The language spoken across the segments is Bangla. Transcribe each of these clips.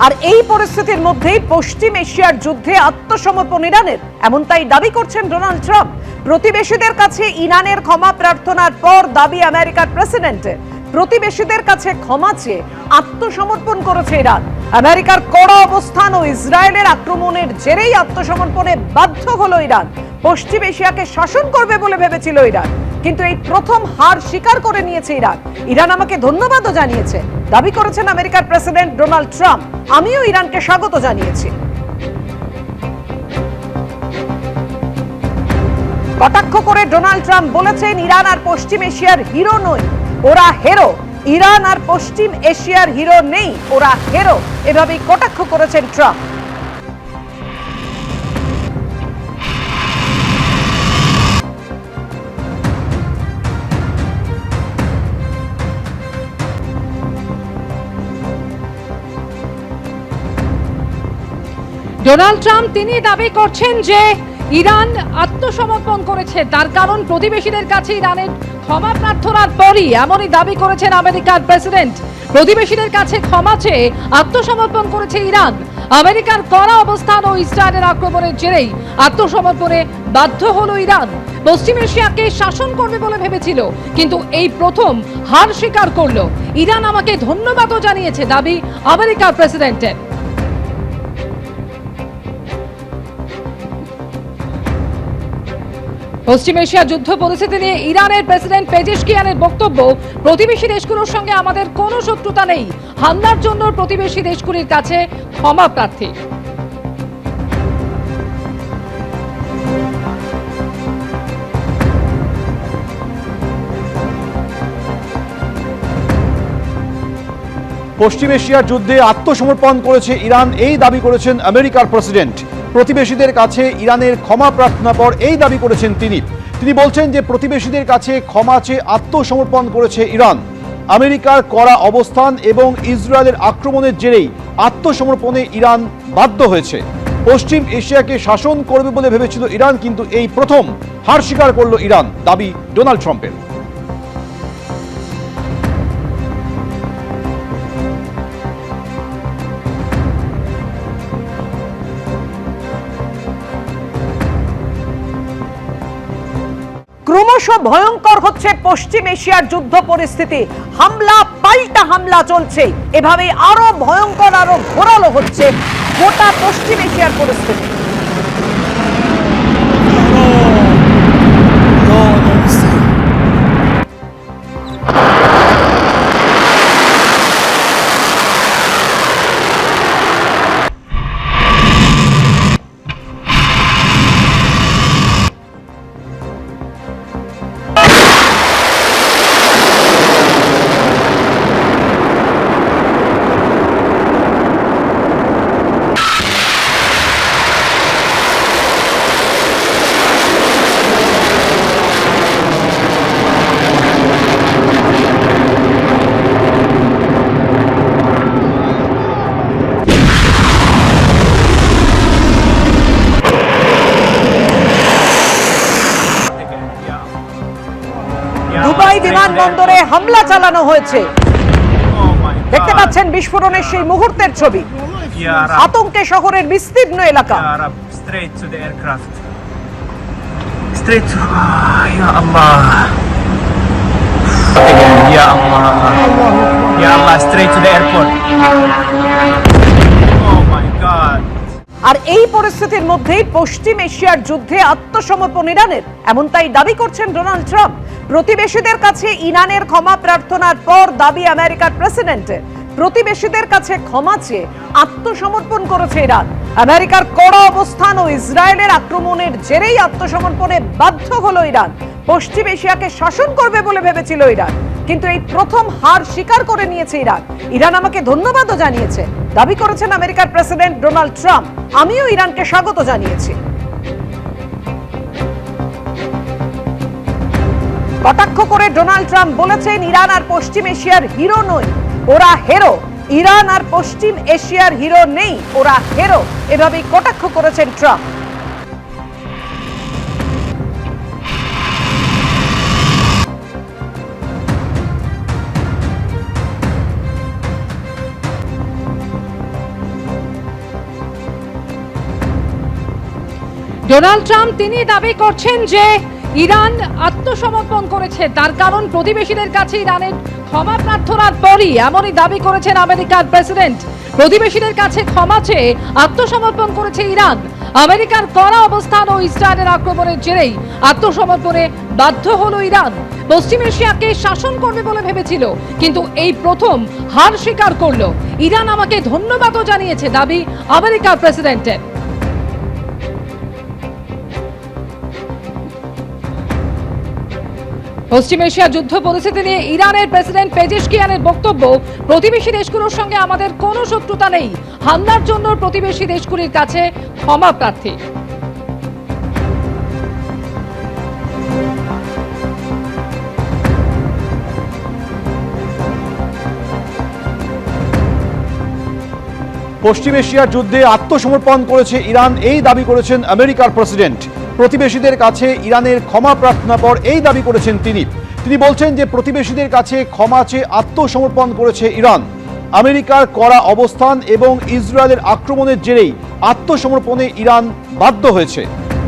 আর এই পরিস্থিতির মধ্যেই পশ্চিম এশিয়ার যুদ্ধে আত্মসমর্পণ ইরানের, এমনটাই দাবি করছেন ডোনাল্ড ট্রাম্প। প্রতিবেশীদের কাছে ইরানের ক্ষমা প্রার্থনার পর দাবি আমেরিকার প্রেসিডেন্টের, প্রতিবেশীদের কাছে ক্ষমা চেয়ে আত্মসমর্পণ করেছে ইরান। আমেরিকার কড়া অবস্থান ও ইসরায়েলের আক্রমণের জেরেই আত্মসমর্পণে বাধ্য হলো ইরান। পশ্চিম এশিয়াকে শাসন করবে বলে ভেবেছিল ইরান, কিন্তু এই প্রথম হার স্বীকার করে নিয়েছে ইরান। ইরান আমাকে ধন্যবাদও জানিয়েছে, দাবি করেছেন আমেরিকার প্রেসিডেন্ট ডোনাল্ড ট্রাম্প। আমিও ইরানকে স্বাগত জানিয়েছি। কটাক্ষ করে ডোনাল্ড ট্রাম্প বলেছেন, ইরান আর পশ্চিম এশিয়ার হিরো নয়, ওরা হেরো। ইরান আর পশ্চিম এশিয়ার হিরো নেই, ওরা হেরো। এভাবেই কটাক্ষ করেছেন ট্রাম্প। ডোনাল্ড ট্রাম্প তিনি দাবি করছেন যে ইরান আত্মসমর্পণ করেছে, তার কারণ প্রতিবেশীদের কাছে ইরানের ক্ষমা প্রার্থনার পরই। এমনই দাবি করেছেন আমেরিকার প্রেসিডেন্ট। প্রতিবেশীদের কাছে ক্ষমা চেয়ে আত্মসমর্পণ করেছে ইরান। আমেরিকার কড়া অবস্থান ও ইসরায়েলের আক্রমণের জেরেই আত্মসমর্পণে বাধ্য হলো ইরান। পশ্চিম এশিয়াকে শাসন করবে বলে ভেবেছিল, কিন্তু এই প্রথম হার স্বীকার করলো। ইরান আমাকে ধন্যবাদও জানিয়েছে, দাবি আমেরিকার প্রেসিডেন্টের। পশ্চিম এশিয়া যুদ্ধ পরিস্থিতি নিয়ে ইরানের প্রেসিডেন্ট পেজেশকিয়ানের বক্তব্য, প্রতিবেশী দেশগুলোর সঙ্গে আমাদের কোনো শত্রুতা নেই, হামলার জন্য প্রতিবেশী দেশগুলির কাছে ক্ষমা প্রার্থী। পশ্চিম এশিয়ার যুদ্ধে আত্মসমর্পণ করেছে ইরান, এই দাবি করেছেন আমেরিকার প্রেসিডেন্ট। প্রতিবেশীদের কাছে ইরানের ক্ষমা প্রার্থনা পর এই দাবি করেছেন তিনি বলছেন যে প্রতিবেশীদের কাছে ক্ষমা চেয়ে আত্মসমর্পণ করেছে ইরান। আমেরিকার কড়া অবস্থান এবং ইসরায়েলের আক্রমণের জেরেই আত্মসমর্পণে ইরান বাধ্য হয়েছে। পশ্চিম এশিয়াকে শাসন করবে বলে ভেবেছিল ইরান, কিন্তু এই প্রথম হার স্বীকার করল ইরান, দাবি ডোনাল্ড ট্রাম্পের। ক্রমশ ভয়ঙ্কর হচ্ছে পশ্চিম এশিয়ার যুদ্ধ পরিস্থিতি। হামলা পাল্টা হামলা চলছে, এভাবে আরো ভয়ঙ্কর, আরো ঘোরালো হচ্ছে গোটা পশ্চিম এশিয়ার পরিস্থিতি। দুবাই বিমানবন্দরে হামলা চালানো হয়েছে, দেখতে পাচ্ছেন বিস্ফোরণের সেই মুহূর্তের ছবি। আতঙ্কে শহরের বিস্তীর্ণ এলাকা। আর এই পরিস্থিতির মধ্যেই পশ্চিম এশিয়ার যুদ্ধে আত্মসমর্পণ ইরানের, এমনটাই দাবি করছেন ডোনাল্ড ট্রাম্প। প্রতিবেশীদের কাছে ইরানের ক্ষমা প্রার্থনার পর দাবি আমেরিকার প্রেসিডেন্টের, প্রতিবেশীদের কাছে ক্ষমা চেয়ে আত্মসমর্পণ করেছে ইরান। আমেরিকার কড়া অবস্থান ও ইসরায়েলের আক্রমণের জেরেই আত্মসমর্পণে বাধ্য হলো ইরান। পশ্চিম এশিয়াকে শাসন করবে বলে ভেবেছিল ইরান, কিন্তু এই প্রথম হার স্বীকার করে নিয়েছে ইরান। ইরান আমাকে ধন্যবাদও জানিয়েছে, দাবি করেছেন আমেরিকার প্রেসিডেন্ট ডোনাল্ড ট্রাম্প। আমিও ইরানকে স্বাগত জানিয়েছি। কটাক্ষ করে ডোনাল্ড ট্রাম্প বলেছেন, ইরান আর পশ্চিম এশিয়ার হিরো নয়, ওরা হেরো। ইরান আর পশ্চিম এশিয়ার হিরো নেই, ওরা হেরো। এভাবেই কটাক্ষ করেছেন ট্রাম্প। ডোনাল্ড ট্রাম্প তিনি দাবি করছেন যে ইরান আত্মসমর্পণ করেছে, তার কারণ প্রতিবেশীদের কাছে ইরানের ক্ষমা প্রার্থনার পরই। এমনই দাবি করেছেন আমেরিকার প্রেসিডেন্ট। প্রতিবেশীদের কাছে ক্ষমা চেয়ে আত্মসমর্পণ করেছে ইরান। আমেরিকার কড়া অবস্থান ও ইসরায়েলের আক্রমণের জেরেই আত্মসমর্পণে বাধ্য হলো ইরান। পশ্চিম এশিয়াকে শাসন করবে বলে ভেবেছিল, কিন্তু এই প্রথম হার স্বীকার করলো। ইরান আমাকে ধন্যবাদও জানিয়েছে, দাবি আমেরিকার প্রেসিডেন্টের। পশ্চিম এশিয়া যুদ্ধ পরিস্থিতি নিয়ে ইরানের প্রেসিডেন্ট পেজেশকিয়ানের বক্তব্য, প্রতিবেশী দেশগুলোর সঙ্গে আমাদের কোনো শত্রুতা নেই, হামলার জন্য প্রতিবেশী দেশগুলির কাছে ক্ষমা প্রার্থী। পশ্চিম এশিয়ার যুদ্ধে আত্মসমর্পণ করেছে ইরান, এই দাবি করেছেন আমেরিকার প্রেসিডেন্ট। প্রতিবেশীদের কাছে ইরানের ক্ষমা প্রার্থনা পর এই দাবি করেছেন তিনি বলছেন যে প্রতিবেশীদের কাছে ক্ষমা চেয়ে আত্মসমর্পণ করেছে ইরান। আমেরিকার কড়া অবস্থান এবং ইসরায়েলের আক্রমণের জেরেই আত্মসমর্পণে ইরান বাধ্য হয়েছে।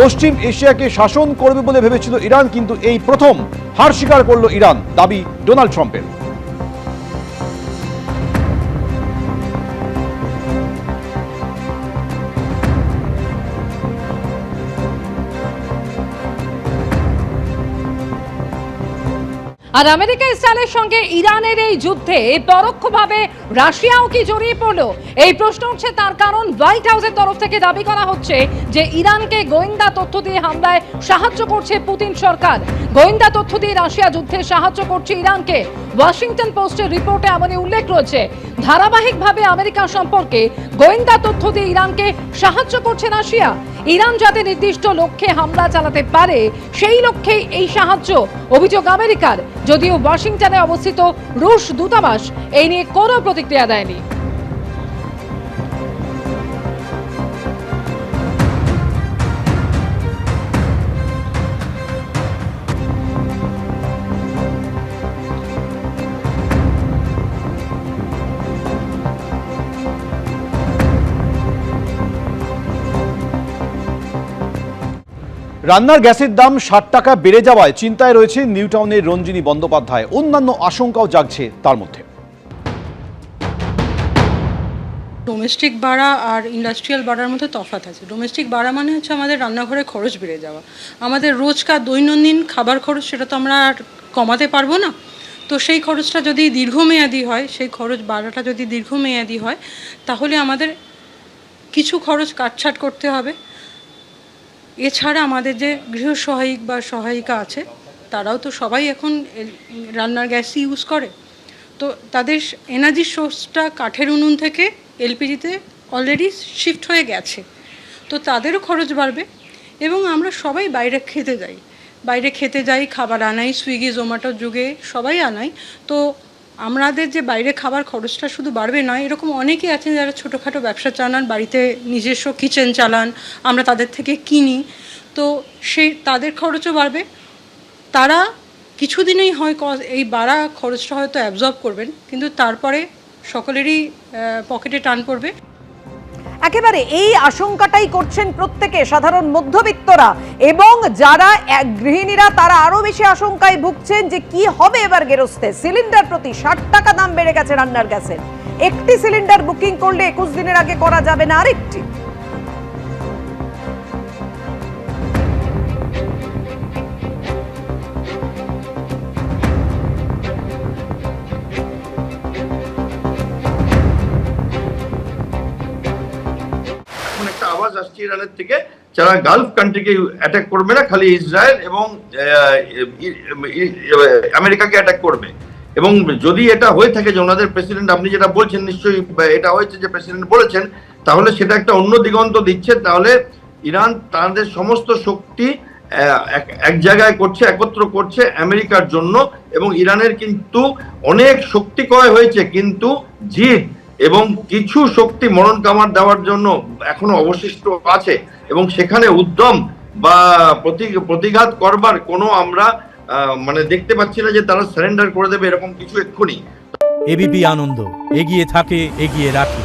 পশ্চিম এশিয়াকে শাসন করবে বলে ভেবেছিল ইরান, কিন্তু এই প্রথম হার স্বীকার করল ইরান, দাবি ডোনাল্ড ট্রাম্পের। আর আমেরিকা ইসরায়েলের সঙ্গে ইরানের এই যুদ্ধে পরোক্ষভাবে রাশিয়াও কি জড়িয়ে পড়লো, এই প্রশ্ন উঠছে। তার কারণ হোয়াইট হাউসের তরফ থেকে দাবি করা হচ্ছে যে ইরানকে গোয়েন্দা তথ্য দিয়ে হামলায় সাহায্য করছে পুতিন সরকার। গোয়েন্দা তথ্য দিয়ে রাশিয়া যুদ্ধে সাহায্য করছে ইরানকে। ওয়াশিংটন পোস্টের রিপোর্টে এমনই উল্লেখ রয়েছে, ধারাবাহিকভাবে আমেরিকা সম্পর্কে গোয়েন্দা তথ্য দিয়ে ইরানকে সাহায্য করছে রাশিয়া। ইরান যাতে নির্দিষ্ট লক্ষ্যে হামলা চালাতে পারে, সেই লক্ষ্যেই এই সাহায্য, অভিযোগ আমেরিকার। যদিও ওয়াশিংটনে অবস্থিত রুশ দূতাবাস এই নিয়ে কোনো প্রতিক্রিয়া দেয়নি। রান্নার গ্যাসের দাম 60 টাকা বেড়ে যাওয়ায় চিন্তায় রয়েছে নিউ টাউনের রঞ্জিনী বন্দ্যোপাধ্যায়। অন্যান্য আশঙ্কাও জাগছে তার মধ্যে। ডোমেস্টিক ভাড়া আর ইন্ডাস্ট্রিয়াল ভাড়ার মধ্যে তফাৎ আছে। ডোমেস্টিক ভাড়া মানে হচ্ছে আমাদের রান্নাঘরে খরচ বেড়ে যাওয়া, আমাদের রোজকার দৈনন্দিন খাবার খরচ, সেটা তো আমরা আর কমাতে পারবো না। তো সেই খরচটা যদি দীর্ঘমেয়াদী হয়, সেই খরচ ভাড়াটা যদি দীর্ঘমেয়াদী হয়, তাহলে আমাদের কিছু খরচ কাটছাট করতে হবে। এছাড়া আমাদের যে গৃহসহায়িক বা সহায়িকা আছে, তারাও তো সবাই এখন রান্নার গ্যাসই ইউজ করে। তো তাদের এনার্জি সোর্সটা কাঠের উনুন থেকে এলপিজিতে অলরেডি শিফট হয়ে গেছে, তো তাদেরও খরচ বাড়বে। এবং আমরা সবাই বাইরে খেতে যাই, খাবার আনাই, সুইগি জোম্যাটোর যুগে সবাই আনাই। তো আমাদের যে বাইরে খাবার খরচটা শুধু বাড়বে নয়, এরকম অনেকেই আছেন যারা ছোটোখাটো ব্যবসা চালান, বাড়িতে নিজস্ব কিচেন চালান, আমরা তাদের থেকে কিনি, তো তাদের খরচও বাড়বে। তারা কিছুদিনেই হয় এই বাড়া খরচটা হয়তো অ্যাবজর্ব করবেন, কিন্তু তারপরে সকলেরই পকেটে টান পড়বে। একেবারে এই আশঙ্কাটাই করছেন প্রত্যেকে, সাধারণ মধ্যবিত্তরা এবং যারা গৃহিণীরা, তারা আরো বেশি আশঙ্কায় ভুগছেন যে কি হবে এবার গেরস্তে। সিলিন্ডার প্রতি 60 টাকা দাম বেড়ে গেছে রান্নার গ্যাসের। একটি সিলিন্ডার বুকিং করলে 21 দিনের আগে করা যাবে না আরেকটি। আওয়াজ আসছে ইরানের থেকে, যারা গালফ কান্ট্রিকে অ্যাটাক করবে না, খালি ইসরায়েল এবং আমেরিকাকে অ্যাটাক করবে। এবং যদি এটা হয়ে থাকে যে ওনাদের প্রেসিডেন্ট, আপনি যেটা বলছেন নিশ্চয়ই এটা হয়েছে যে প্রেসিডেন্ট বলেছেন, তাহলে সেটা একটা অন্য দিগন্ত দিচ্ছে। তাহলে ইরান তাদের সমস্ত শক্তি এক জায়গায় করছে, একত্র করছে আমেরিকার জন্য। এবং ইরানের কিন্তু অনেক শক্তি ক্ষয় হয়েছে, কিন্তু জিদ এবং কিছু শক্তি মরণ কামার দেওয়ার জন্য এখনো অবশিষ্ট আছে। এবং সেখানে উদ্যম বা প্রতিঘাত করবার কোনো আমরা মানে দেখতে পাচ্ছি না যে তারা সারেন্ডার করে দেবে এরকম কিছু এক্ষুনি। এবিপি আনন্দ, এগিয়ে থাকে, এগিয়ে রাখে।